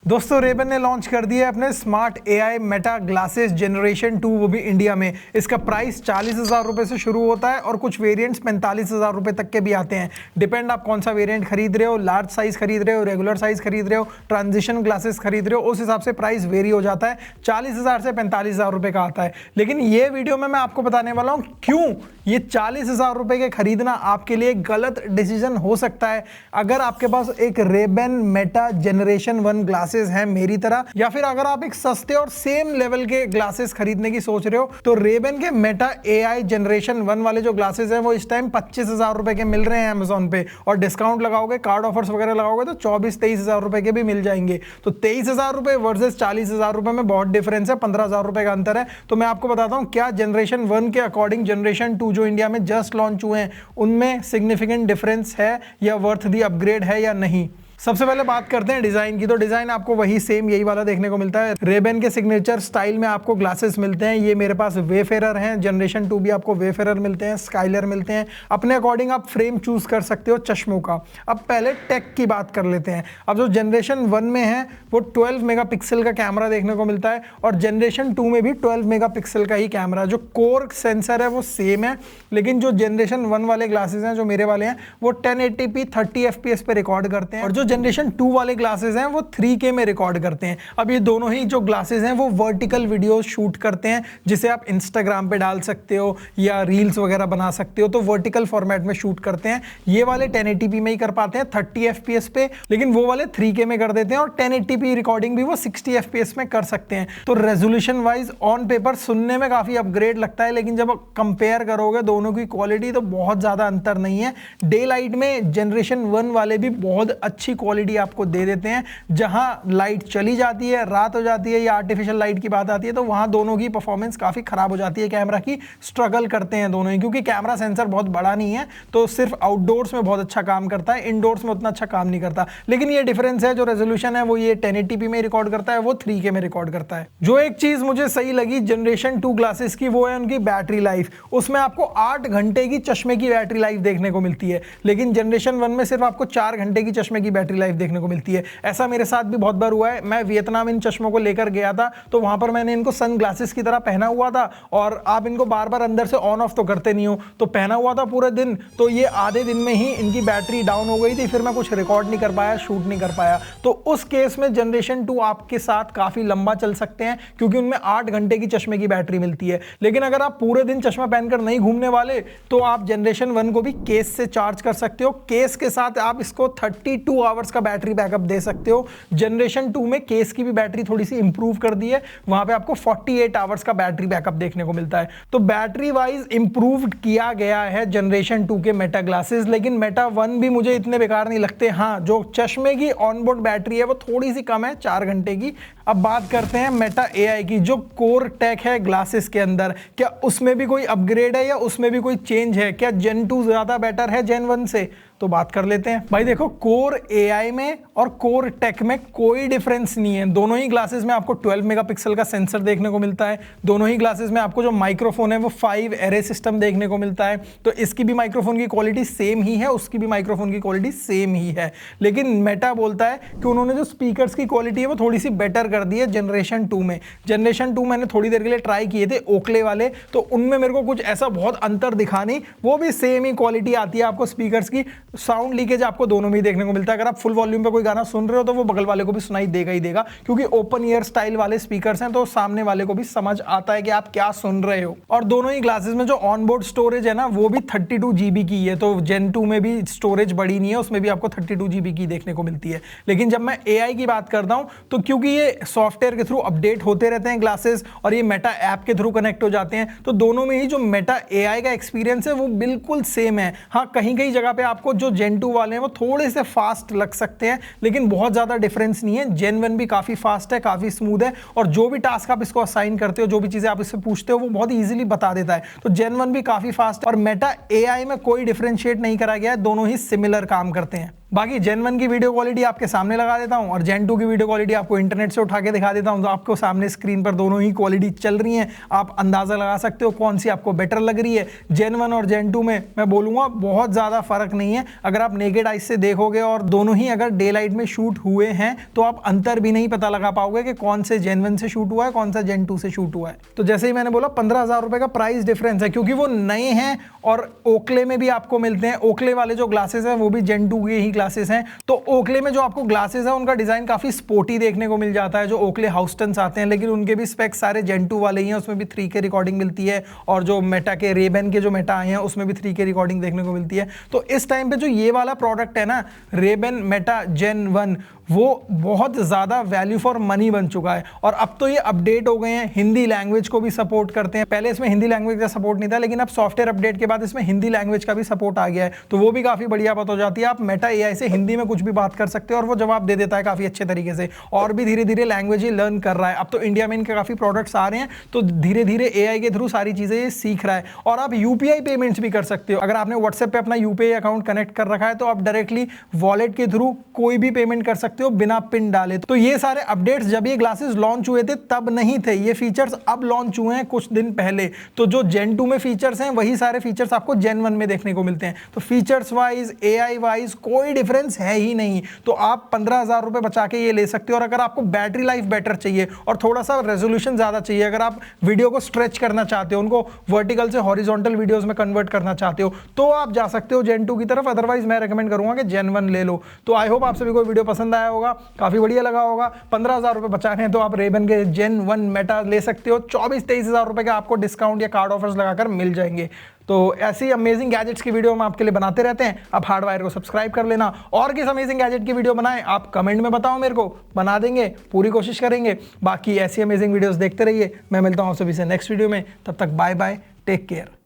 दोस्तों रेबन ने लॉन्च कर दिया है अपने smart AI Meta glasses generation 2, वो भी इंडिया में। इसका प्राइस 40,000 रुपए से शुरू होता है और कुछ वेरिएंट्स 45,000 रुपए तक के भी आते हैं। डिपेंड आप कौन सा वेरिएंट खरीद रहे हो, लार्ज साइज खरीद रहे हो, रेगुलर साइज खरीद रहे हो, ट्रांजिशन ग्लासेस खरीद रहे हो, उस हिसाब से प्राइस वेरी हो जाता है। 40,000 से 45,000 रुपए का आता है। लेकिन ये वीडियो में मैं आपको बताने वाला हूँ क्यों ये 40,000 रुपए के खरीदना आपके लिए गलत डिसीजन हो सकता है। अगर आपके पास एक रेबन मेटा जनरेशन 1 ग्लासेस है मेरी तरह, या फिर अगर आप एक सस्ते और सेम लेवल के ग्लासेस खरीदने की सोच रहे हो, तो रेबन के मेटा एआई जनरेशन 1 वाले जो ग्लासेस हैं वो इस टाइम 25,000 रुपए के मिल रहे हैं अमेजोन पे, और डिस्काउंट लगाओगे, कार्ड ऑफर्स वगैरह लगाओगे तो 24-23,000 रुपए के भी मिल जाएंगे। तो 23,000 रुपए वर्सेस 40,000 रुपए में बहुत डिफरेंस है, 15,000 रुपए का अंतर है। तो मैं आपको बताता हूं क्या जनरेशन 1 के अकॉर्डिंग जनरेशन 2 जो इंडिया में जस्ट लॉन्च हुए हैं उनमें सिग्निफिकेंट डिफरेंस है या वर्थ दी अपग्रेड है या नहीं। सबसे पहले बात करते हैं डिजाइन की। तो डिजाइन आपको वही सेम यही वाला देखने को मिलता है। रेबन के सिग्नेचर स्टाइल में आपको ग्लासेस मिलते हैं। ये मेरे पास वेफेरर हैं, जनरेशन 2 भी आपको वेफेरर मिलते हैं, स्काइलर मिलते हैं। अपने अकॉर्डिंग आप फ्रेम चूज कर सकते हो चश्मों का। अब पहले टेक की बात कर लेते हैं। अब जो जनरेशन 1 में है वो 12 मेगापिक्सल का कैमरा देखने को मिलता है, और जनरेशन 2 में भी 12 मेगापिक्सल का ही कैमरा। जो कोर सेंसर है वो सेम है, लेकिन जो जनरेशन 1 वाले ग्लासेस हैं, जो मेरे वाले हैं, वो 1080p 30 fps पे रिकॉर्ड करते हैं, और जो जनरेशन 2 वाले ग्लासेस हैं वो 3K में रिकॉर्ड करते हैं। अब ये दोनों ही जो ग्लासेस हैं वो वर्टिकल वीडियो शूट करते हैं, जिसे आप इंस्टाग्राम पे डाल सकते हो या रील्स वगैरह बना सकते हो, तो वर्टिकल फॉर्मेट में शूट करते हैं। ये वाले 1080p में ही कर पाते हैं 30 fps पे, लेकिन वो वाले 3K में कर देते हैं, और 1080p रिकॉर्डिंग भी वो 60 fps में कर सकते हैं। तो रेजोल्यूशन वाइज ऑन पेपर सुनने में काफी अपग्रेड लगता है, लेकिन जब कंपेयर करोगे दोनों की क्वालिटी तो बहुत ज्यादा अंतर नहीं है। डे लाइट में जनरेशन 1 वाले भी बहुत अच्छी क्वालिटी आपको दे देते हैं। जहां लाइट चली जाती है, रात हो जाती है या आर्टिफिशियल लाइट की बात आती है, तो वहां दोनों की परफॉर्मेंस काफी खराब हो जाती है कैमरा की। स्ट्रगल करते हैं दोनों ही, क्योंकि कैमरा सेंसर बहुत बड़ा नहीं है, तो सिर्फ आउटडोर्स में बहुत अच्छा काम करता है, इनडोर्स में उतना अच्छा काम नहीं करता। लेकिन ये डिफरेंस है, जो रेजोल्यूशन है वो ये 1080p में रिकॉर्ड करता है, वो 3K में रिकॉर्ड करता है। जो एक चीज मुझे सही लगी जनरेशन 2 ग्लासेस की, वो है उनकी बैटरी लाइफ। उसमें आपको 8 घंटे की चश्मे की बैटरी लाइफ देखने को मिलती है, लेकिन जनरेशन 1 में सिर्फ आपको 4 घंटे की चश्मे की बैटरी लाइफ देखने को मिलती है। ऐसा मेरे साथ भी बहुत बार हुआ है। मैं वियतनाम इन चश्मों को लेकर गया था, तो वहां पर मैंने इनको सन ग्लासेस की तरह पहना हुआ था, और आप इनको बार बार अंदर से ऑन ऑफ तो करते नहीं हो, तो पहना हुआ था पूरे दिन, तो ये आधे दिन में ही इनकी बैटरी डाउन हो गई थी। फिर मैं कुछ रिकॉर्ड नहीं कर पाया, शूट नहीं कर पाया। तो उस केस में जनरेशन 2 आपके साथ काफी लंबा चल सकते हैं, क्योंकि उनमें 8 घंटे की चश्मे की बैटरी मिलती है। लेकिन अगर आप पूरे दिन चश्मा पहनकर नहीं घूमने वाले, तो आप जनरेशन 1 को भी केस से चार्ज कर सकते हो। केस के साथ आप इसको 32 आवर्स का बैटरी बैकअप दे सकते हो। जनरेशन 2 में केस की भी बैटरी थोड़ी सी इंप्रूव कर दी है, वहां पे आपको 48 आवर्स का बैटरी बैकअप देखने को मिलता है। तो बैटरी वाइज इंप्रूव्ड किया गया है जनरेशन 2 के मेटा ग्लासेस, लेकिन मेटा 1 भी मुझे इतने बेकार नहीं लगते। हाँ, जो चश्मे की ऑनबोर्ड बैटरी है वो थोड़ी सी कम है, 4 घंटे की। अब बात करते हैं मेटा एआई की। जो कोर टेक है ग्लासेस के अंदर, क्या उसमें भी कोई अपग्रेड है या उसमें भी कोई चेंज है? क्या जेन 2 ज्यादा बेटर है जेन 1 से? तो बात कर लेते हैं। भाई देखो, कोर एआई में और कोर टेक में कोई डिफरेंस नहीं है। दोनों ही ग्लासेस में आपको 12 मेगापिक्सल का सेंसर देखने को मिलता है। दोनों ही ग्लासेस में आपको जो माइक्रोफोन है वो 5 एरे सिस्टम देखने को मिलता है। तो इसकी भी माइक्रोफोन की क्वालिटी सेम ही है, उसकी भी माइक्रोफोन की क्वालिटी सेम ही है। लेकिन मेटा बोलता है कि उन्होंने जो स्पीकर्स की क्वालिटी है वो थोड़ी सी बेटर कर दी है जनरेशन 2 में। जनरेशन 2 मैंने थोड़ी देर के लिए ट्राई किए थे ओकले वाले, तो उनमें मेरे को कुछ ऐसा बहुत अंतर दिखा नहीं। वो भी सेम ही क्वालिटी आती है आपको स्पीकर्स की। साउंड लीकेज आपको दोनों में ही देखने को मिलता है। अगर आप फुल वॉल्यूम पे कोई गाना सुन रहे हो तो वो बगल वाले को भी सुनाई देगा ही देगा, क्योंकि ओपन ईयर स्टाइल वाले स्पीकर्स हैं, तो सामने वाले को भी समझ आता है कि आप क्या सुन रहे हो। और दोनों ही ग्लासेस में जो ऑनबोर्ड स्टोरेज है ना, वो भी 32 GB की है। तो जेन 2 में भी स्टोरेज बड़ी नहीं है, उसमें भी आपको 32 GB की देखने को मिलती है। लेकिन जब मैं एआई की बात करता हूं, तो क्योंकि ये सॉफ्टवेयर के थ्रू अपडेट होते रहते हैं ग्लासेस, और ये मेटा ऐप के थ्रू कनेक्ट हो जाते हैं, तो दोनों में ही जो मेटा एआई का एक्सपीरियंस है वो बिल्कुल सेम है। हाँ, कहीं कहीं जगह पे आपको जो जेन 2 वाले हैं वो थोड़े से फास्ट लग सकते हैं, लेकिन बहुत ज्यादा डिफरेंस नहीं है। जेन 1 भी काफी फास्ट है, काफी स्मूथ है, और जो भी टास्क आप इसको असाइन करते हो, जो भी चीजें आप इससे पूछते हो, वो बहुत इजीली बता देता है। तो जेन 1 भी काफी फास्ट है, और मेटा एआई में कोई डिफरेंशिएट नहीं करा गया है, दोनों ही सिमिलर काम करते हैं। बाकी Gen 1 की वीडियो क्वालिटी आपके सामने लगा देता हूं और Gen 2 की वीडियो क्वालिटी आपको इंटरनेट से उठा के दिखा देता हूं, तो आपको सामने स्क्रीन पर दोनों ही क्वालिटी चल रही हैं। आप अंदाज़ा लगा सकते हो कौन सी आपको बेटर लग रही है। Gen 1 और Gen 2 में मैं बोलूँगा बहुत ज़्यादा फ़र्क नहीं है। अगर आप नेकेड आइज से देखोगे और दोनों ही अगर डे लाइट में शूट हुए हैं तो आप अंतर भी नहीं पता लगा पाओगे कि कौन से Gen 1 से शूट हुआ है, कौन सा Gen 2 से शूट हुआ है। तो जैसे ही मैंने बोला 15,000 रुपये का प्राइस डिफरेंस है, क्योंकि वो नए हैं और ओकले में भी आपको मिलते हैं। ओकले वाले जो ग्लासेस हैं वो भी Gen 2 के ही ग्लासेस हैं। तो ओकले में जो आपको ग्लासेस है उनका डिजाइन काफी स्पोर्टी देखने को मिल जाता है। जो ओकले हाउस्टन्स आते हैं, लेकिन उनके भी स्पेक्स सारे Gen 2 वाले ही हैं, उसमें भी 3K रिकॉर्डिंग मिलती है। और जो मेटा के रेबेन के जो मेटा आए हैं उसमें भी 3K रिकॉर्डिंग देखने को मिलती है। तो इस टाइम पे जो ये वाला प्रोडक्ट है ना, रेबेन मेटा Gen 1, वो बहुत ज़्यादा वैल्यू फॉर मनी बन चुका है। और अब तो ये अपडेट हो गए हैं, हिंदी लैंग्वेज को भी सपोर्ट करते हैं। पहले इसमें हिंदी लैंग्वेज का सपोर्ट नहीं था, लेकिन अब सॉफ्टवेयर अपडेट के बाद इसमें हिंदी लैंग्वेज का भी सपोर्ट आ गया है, तो वो भी काफ़ी बढ़िया बात हो जाती है। आप मेटा AI से हिंदी में कुछ भी बात कर सकते हो और वो जवाब दे देता है काफ़ी अच्छे तरीके से। और भी धीरे धीरे लैंग्वेज ही लर्न कर रहा है। अब तो इंडिया में इनके काफ़ी प्रोडक्ट्स आ रहे हैं, तो धीरे धीरे AI के थ्रू सारी चीज़ें ये सीख रहा है। और आप UPI पेमेंट्स भी कर सकते हो। अगर आपने व्हाट्सएप पे अपना UPI अकाउंट कनेक्ट कर रखा है तो आप डायरेक्टली वॉलेट के थ्रू कोई भी पेमेंट कर सकते हो बिना पिन डाले। तो ये सारे अपडेट्स जब ये ग्लासेस लॉन्च हुए थे तब नहीं थे, ये फीचर्स अब लॉन्च हुए हैं कुछ दिन पहले। तो जो Gen 2 में फीचर्स हैं वही सारे फीचर्स आपको Gen 1 में देखने को मिलते हैं। तो फीचर्स वाइज, AI वाइज कोई डिफरेंस है ही नहीं। तो आप 15,000 रुपए बचा के ये ले सकते हो। और अगर आपको बैटरी लाइफ बेटर चाहिए और थोड़ा सा रेजोल्यूशन ज्यादा चाहिए, अगर आप वीडियो को स्ट्रेच करना चाहते हो, उनको वर्टिकल से हॉरिजॉन्टल वीडियोस में कन्वर्ट करना चाहते हो, तो आप जा सकते हो Gen 2 की तरफ। अदरवाइज मैं रेकमेंड करूंगा कि Gen 1 ले लो। तो आई होप आप सभी को वीडियो पसंद आया होगा, काफी बढ़िया लगा होगा। 15,000 रुपए बचाने हैं तो आप रेबेन के Gen 1 मेटा ले सकते हो। 24-23,000 रुपए का आपको डिस्काउंट या कार्ड ऑफर्स लगाकर मिल जाएंगे। तो ऐसी अमेजिंग गैजेट्स की वीडियो हम आपके लिए बनाते रहते हैं। आप हार्डवायर को सब्सक्राइब कर लेना। और किस अमेजिंग गैजेट की वीडियो बनाएं आप कमेंट में बताओ मेरे को, बना देंगे, पूरी कोशिश करेंगे। बाकी ऐसी अमेजिंग वीडियोस देखते रहिए। मैं मिलता हूं आप सभी से नेक्स्ट वीडियो में, तब तक बाय बाय, टेक केयर।